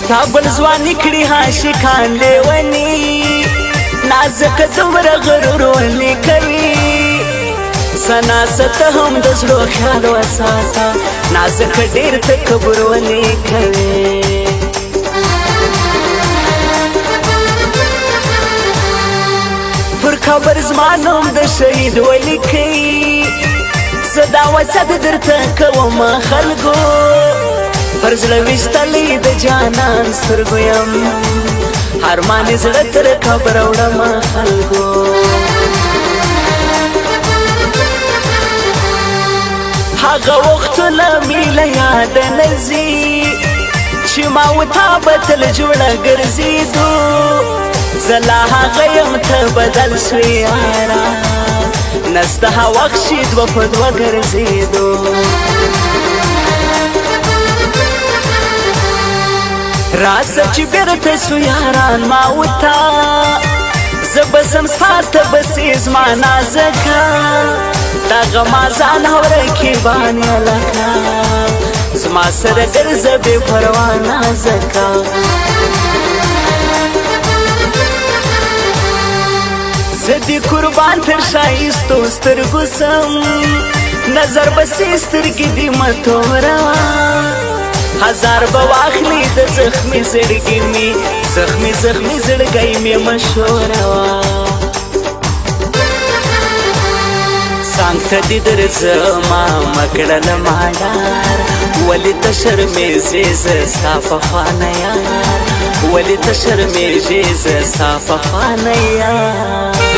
ستابل ځواني کړي عاشقان لیوني نازک دومره غرور ولې کوي سنا ست هم د زړه خیال وساته نازک ډېر تکبر ولې کوي پر قبر زما نوم د شهید ولیکئ زه دا وصیت درته کوم خلکو پر زړه ویشتلی د جانان سترګو یم ارمان یې زړه تر قبره وړم خلکو هغه وختونه مې له یاده نه ځي چې ما و تا به تل جوړه ګرځېدو زه لا هغه یم ته بدل شوې یاره نسته وخت چې دوه په دوه ګرځېدو راسه چې بیرته سو یاران ما و تا زه به سم ستا ته بسې زما نازکه دغه مازان هورکې بانې لکه زما سره ګرځه بې پروا نازکه زه دې قربان تر ښایستو سترګو سم نظر بسې سترګې دې مه توروه هزار به واخلي د زخمي زړګي مې زخمي زړګی مې مه ښوروه څنګ ته دې درځمه مه کړله ما ډار ولې ته شرمېږې زه ستا پخوا نه یار ولې ته شرمېږې زه ستا پخوا نه یار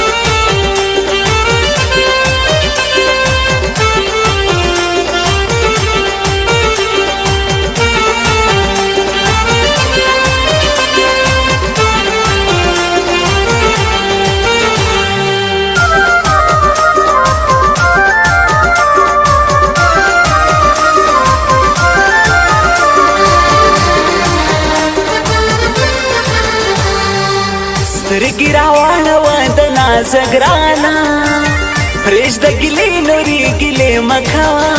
سترګې راواړوه د نازه ګرانه پرېږده ګیلې نورې ګیلې مه کوه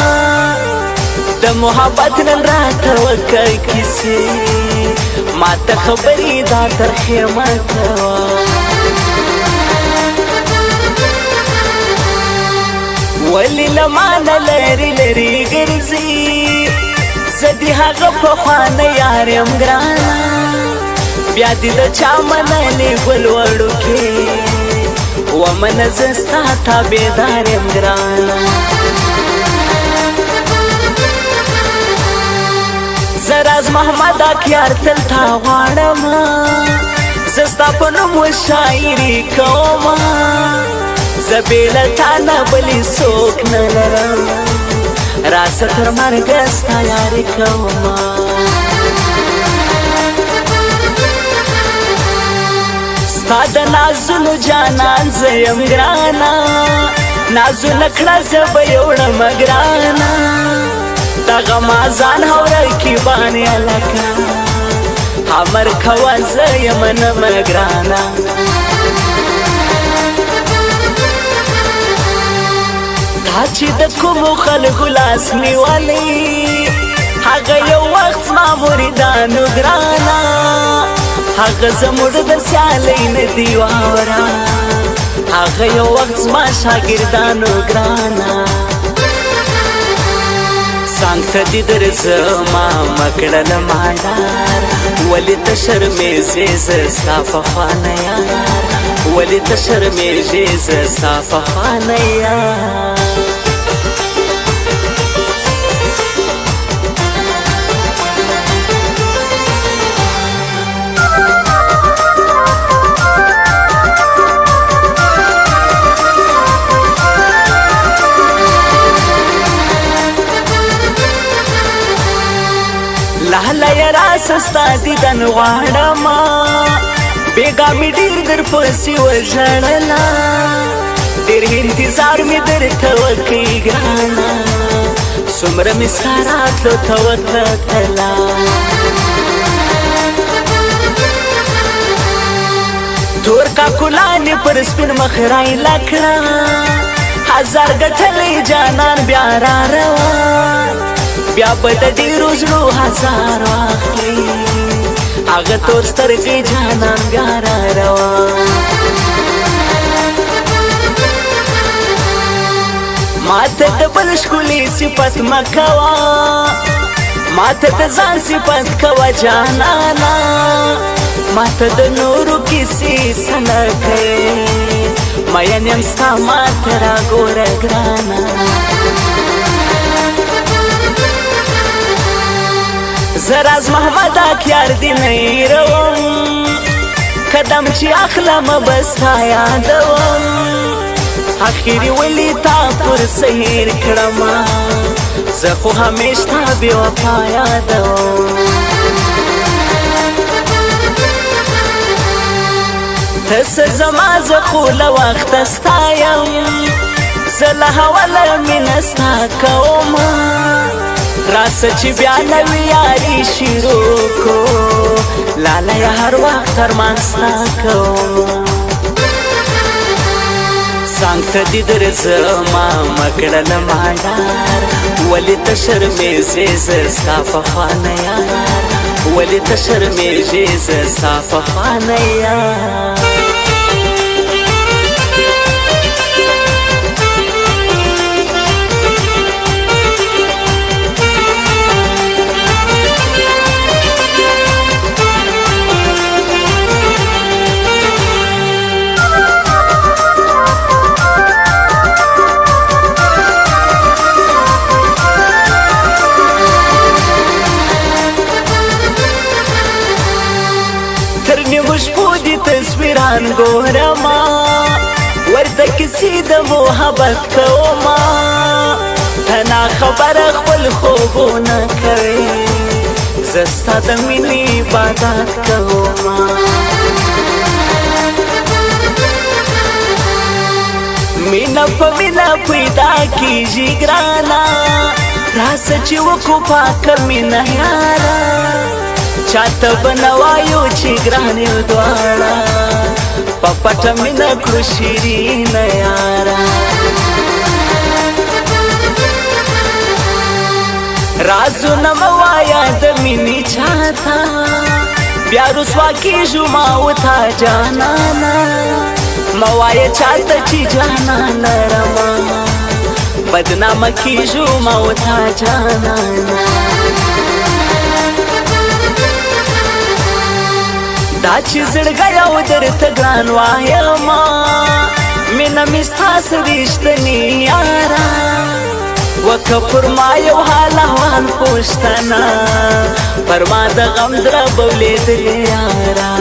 د محبت نن راته وکړه کیسې ما ته خبرې دا ترخې مه کوه ولې له ما نه لرې لرې ګرځې زه د هغه پخوانی یار یم ګرانه بیا دې د چا منلې ګل وړوکې ومنه زه ستا تابعدار یم ګرانه زه راز محمد اکیار تل تا غواړم زه ستا په نوم شاعري کومه زه بې له تا نه بلې څوک نه لرم راسه تر مرګه ستا یاري کومه ستا د نازونو جانان زه یم ګرانه نازونه کړه زه به یې وړمه ګرانه دغه مازان هورکې بانې لکه امر کوه زه یې منمه ګرانه دا چې د کومو خلکو لاس نیولی هغه یو وخت زما مریدانو ګرانه هغه زموږ د سیالۍ نه دي واوره هغه یو وخت زما شاګردانو ګرانه څنګ ته دې درځمه مه کړله ما ډار ولې ته شرمېږې زه ستا پخوا نه یار ولې ته شرمېږې زه ستا پخوا نه یار لاله یې راسه ستا دیدن غواړمه بېګا مې ډېر در پسې وژړله ډېر انتظار مې درته وکړی ګرانه څومره مې ستا راتلو ته وکتله تور کاکلانې پر سپین مخ رایله کړه هزار ګټلی جانان بیا را روان بیا به د ډېرو زړو هزار واخلي هغه تور سترګې جانان بیا را روان ماته د بل ښکلي صفت مه کوه ماته د ځان صفت کوه جانانا ماته د نورو کیسې څه نه کوې مین یم ستا ماته راګوره ګرانه زه راز محمد اکیار دې نه هېروم قدم چې اخلم به ستا یادوم اخیری ولی تا پر سهیر کړما زه خو همیش تا بې وفا یادوم ته څه زما زه خو له وخته ستا یم زه له حواله مینه ستا کومه راسه چې بیا نوې یاري شروع کو لالیه هر وخت ارمان ستا کوم څنګ ته دې درځمه مه کړله مالدار ولې ته شرمېږې زه ستا په خوا نه یار ولې ته شرمېږې زه ستا په خوا نه یار تصویران ګورما ورته کیسې د محبت کوما ته ناخبره خپل خوبونه کوې زه ستا د مینې عبادت کوما مینه په مینه پیدا کېږي ګرانه راسه چې وکړو پاکه مینه یاره چاته به نه وایو چې ګران یو دواړه په پټه مینه کړو شیرینه یاره رازونه مه وایه د مینې چاته بیا رسوا کېږو ما و تا جانانه مه وایه چاته چې جانان لرمه بدنامه کېږو ما و تا جانانه دا چې زړګی یو درته ګران وایمه مینه مې ستا څه رښتني یاره وکه پر ما یو حال احوال پوښتنه پر ما د غم دربه ولیدلې یاره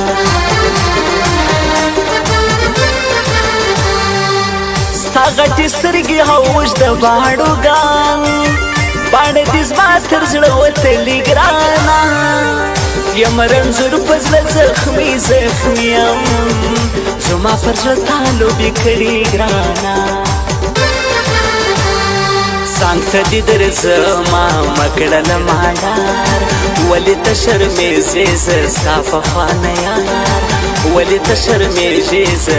ستا غټې سترګې او اوږده باړوګان باڼه دې زما تر زړه وتلي ګرانه یم رنځور په زړه زخمي زخمي یم زما پر زړه تا لوبې کړي ګرانه څنګ ته دې درځمه مه کړله مالدار ولې ته شرمېږې زه ستا په خوا نه یار ولې ته شرمېږې زه